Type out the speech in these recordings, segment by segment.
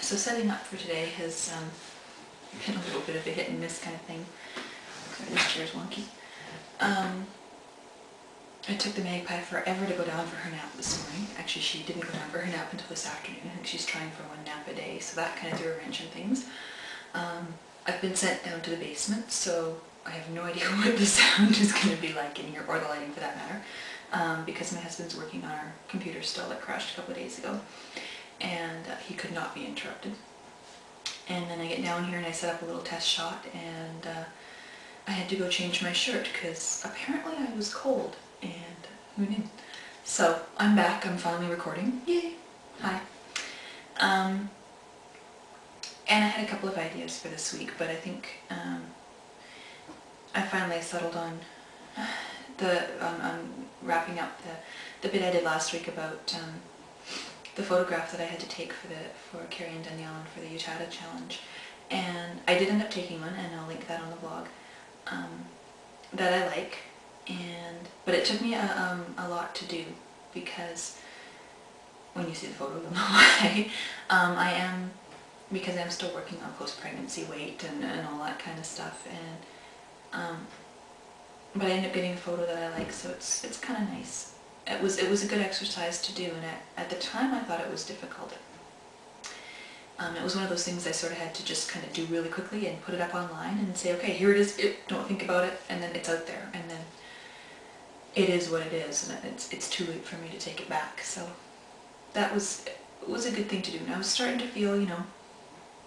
So setting up for today has been a little bit of a hit and miss kind of thing. Sorry, this chair's wonky. It took the magpie forever to go down for her nap this morning. Actually, she didn't go down for her nap until this afternoon. I think she's trying for one nap a day, so that kind of threw a wrench in things. I've been sent down to the basement, so I have no idea what the sound is going to be like in here, or the lighting for that matter, because my husband's working on our computer still that crashed a couple of days ago, and he could not be interrupted. And then I get down here and I set up a little test shot, and I had to go change my shirt because apparently I was cold, and who knew? So I'm back, I'm finally recording. Yay! Hi. And I had a couple of ideas for this week, but I think I finally settled on wrapping up the bit I did last week about the photograph that I had to take for Carrie and Danielle and for the Utah challenge. And I did end up taking one, and I'll link that on the blog, that I like. But it took me a lot to do, because when you see the photo you'll know why. Because I'm still working on post-pregnancy weight and all that kind of stuff, and but I ended up getting a photo that I like, so it's kind of nice. It was a good exercise to do, and at the time I thought it was difficult. It was one of those things I sort of had to just kind of do really quickly and put it up online and say, okay, here it is, don't think about it, and then it's out there, and then it is what it is, and it's too late for me to take it back. So that was a good thing to do, and I was starting to feel, you know,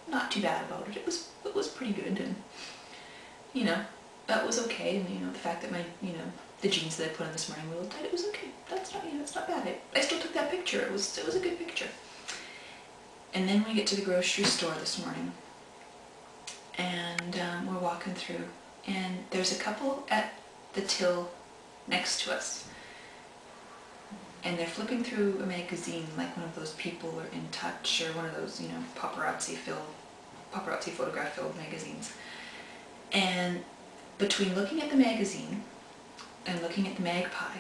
not too bad about it. It was pretty good, and you know, that was okay. And you know, the fact that my, you know, the jeans that I put on this morning were a little tight, it was okay. That's not, you know, it's not bad. I still took that picture. It was a good picture. And then we get to the grocery store this morning, and we're walking through, and there's a couple at the till next to us, and they're flipping through a magazine, like one of those People Are in Touch, or one of those, you know, paparazzi photograph filled magazines. And between looking at the magazine and looking at the magpie,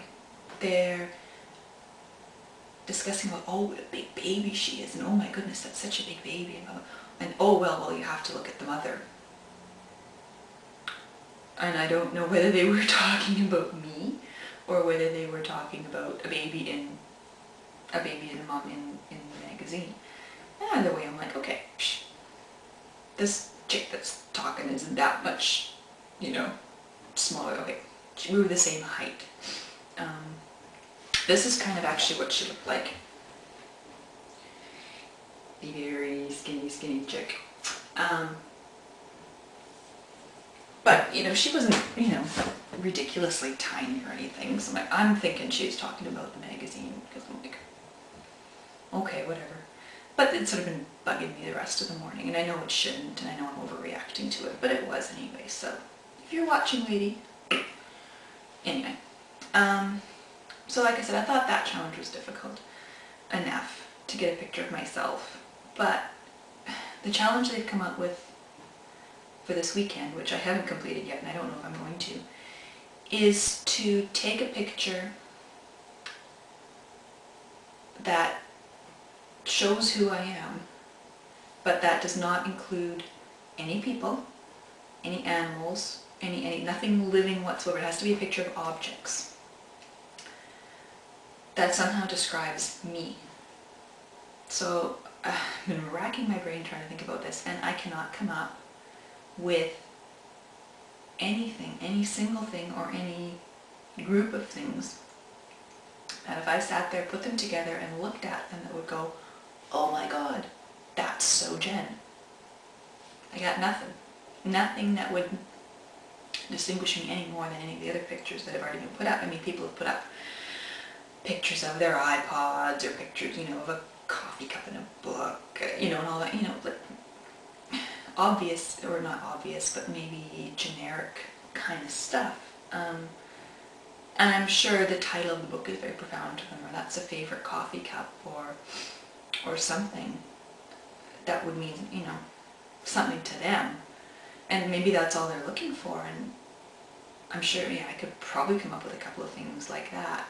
they're discussing about, oh, what a big baby she is, and oh my goodness, that's such a big baby, and oh well, you have to look at the mother. And I don't know whether they were talking about me, or whether they were talking about a baby and a mom in the magazine. And either way, I'm like, okay, this chick that's talking isn't that much, you know, smaller. Okay, we were the same height. This is kind of actually what she looked like. The very skinny chick. But, you know, she wasn't, you know, ridiculously tiny or anything. So I'm thinking she was talking about the magazine, because I'm like, okay, whatever. But it's sort of been bugging me the rest of the morning, and I know it shouldn't, and I know I'm overreacting to it, but it was anyway. So if you're watching, lady, anyway. So like I said, I thought that challenge was difficult enough to get a picture of myself, but the challenge they've come up with for this weekend, which I haven't completed yet, and I don't know if I'm going to, is to take a picture that shows who I am, but that does not include any people, any animals, any nothing living whatsoever. It has to be a picture of objects that somehow describes me. So I've been racking my brain trying to think about this, and I cannot come up with anything, any single thing, or any group of things that if I sat there, put them together, and looked at them, that would go, oh my god, that's so Jen. I got nothing. Nothing that would distinguish me any more than any of the other pictures that have already been put up. I mean, people have put up pictures of their iPods, or pictures, you know, of a coffee cup and a book, you know, and all that, you know, like obvious, or not obvious, but maybe generic kind of stuff. And I'm sure the title of the book is very profound to them, or that's a favorite coffee cup, or something that would mean, you know, something to them. And maybe that's all they're looking for, and I'm sure, yeah, I could probably come up with a couple of things like that.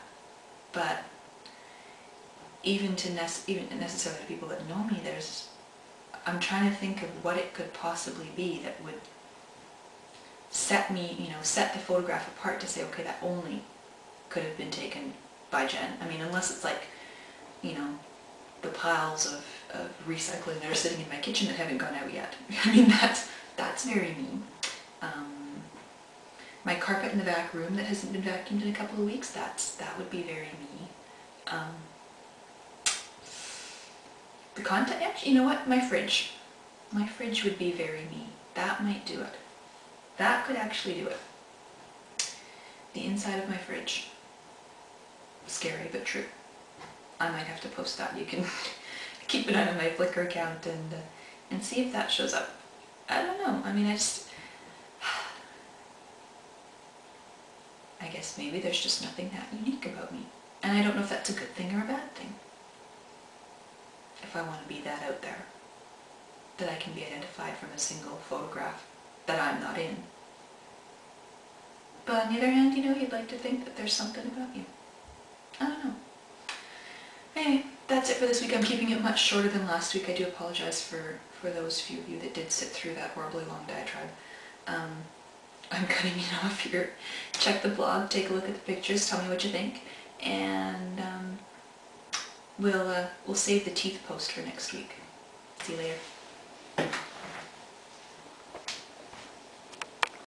But even necessarily to people that know me, there's I'm trying to think of what it could possibly be that would set me, you know, set the photograph apart to say, okay, that only could have been taken by Jen. I mean, unless it's like, you know, the piles of recycling that are sitting in my kitchen that haven't gone out yet. I mean, that's very me. My carpet in the back room that hasn't been vacuumed in a couple of weeks, that would be very me. The content, actually, you know what? My fridge. My fridge would be very me. That might do it. That could actually do it. The inside of my fridge. Scary, but true. I might have to post that. You can keep an eye on my Flickr account and see if that shows up. I don't know. I mean, I guess maybe there's just nothing that unique about me. And I don't know if that's a good thing or a bad thing. If I want to be that out there. That I can be identified from a single photograph that I'm not in. But on the other hand, you know, you'd like to think that there's something about you. I don't know. Anyway, that's it for this week. I'm keeping it much shorter than last week. I do apologize for those few of you that did sit through that horribly long diatribe. I'm cutting it off here. Check the blog, take a look at the pictures, tell me what you think, and we'll save the teeth post for next week. See you later.